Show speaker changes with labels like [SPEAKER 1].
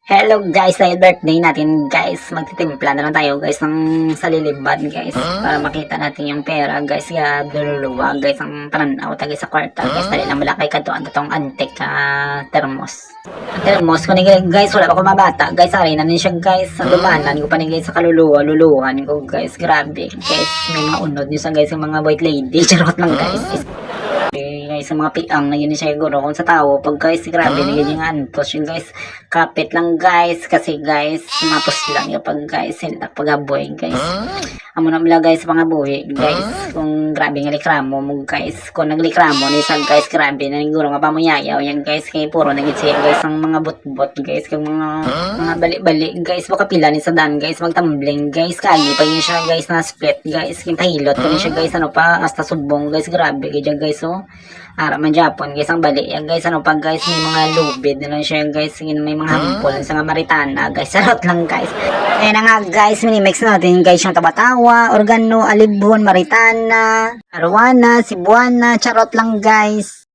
[SPEAKER 1] Hello guys, dahil birthday natin guys, magtitimpla na lang tayo guys ng salilibad guys para makita natin yung pera guys. Kaya dululuwa guys ang pananaw tagay sa kwarta guys. Dali lang malakay ka to ang tatong antik termos. Termos ko ni guys, wala pa ko mabata guys. Ari na siya guys, sa dumanan ko pa ni guys sa luluhan ko guys. Grabe guys, may mga unod nyo sa guys yung mga white lady. Charot lang guys. Guys, sa mga piang na yun siya siguro kung sa tao pag guys grabe na yun yung antos yung guys kapit lang guys kasi guys mapos lang yung pag guys sila pagaboy guys amo na mula guys mga buhi guys kung grabe nga likramo mo guys kung naglikramo ni isang guys grabe na siguro nga pamuyayaw yan guys kay puro nagit siya guys ang mga bot-bot guys kay mga bali-bali guys baka pila ni sa dan guys magtambling guys kagi pa yun siya guys na split guys yung pahilot ko siya guys ano pa hasta subong guys grabe kaya guys oh ara man Japon guys ang bali yan guys ano pa guys may mga lubid na lang siya guys may mga hampol sa mga maritana guys sarot lang guys ayan na nga guys minimix natin guys yung tabatawa organo alibon maritana arwana cebuana charot lang guys.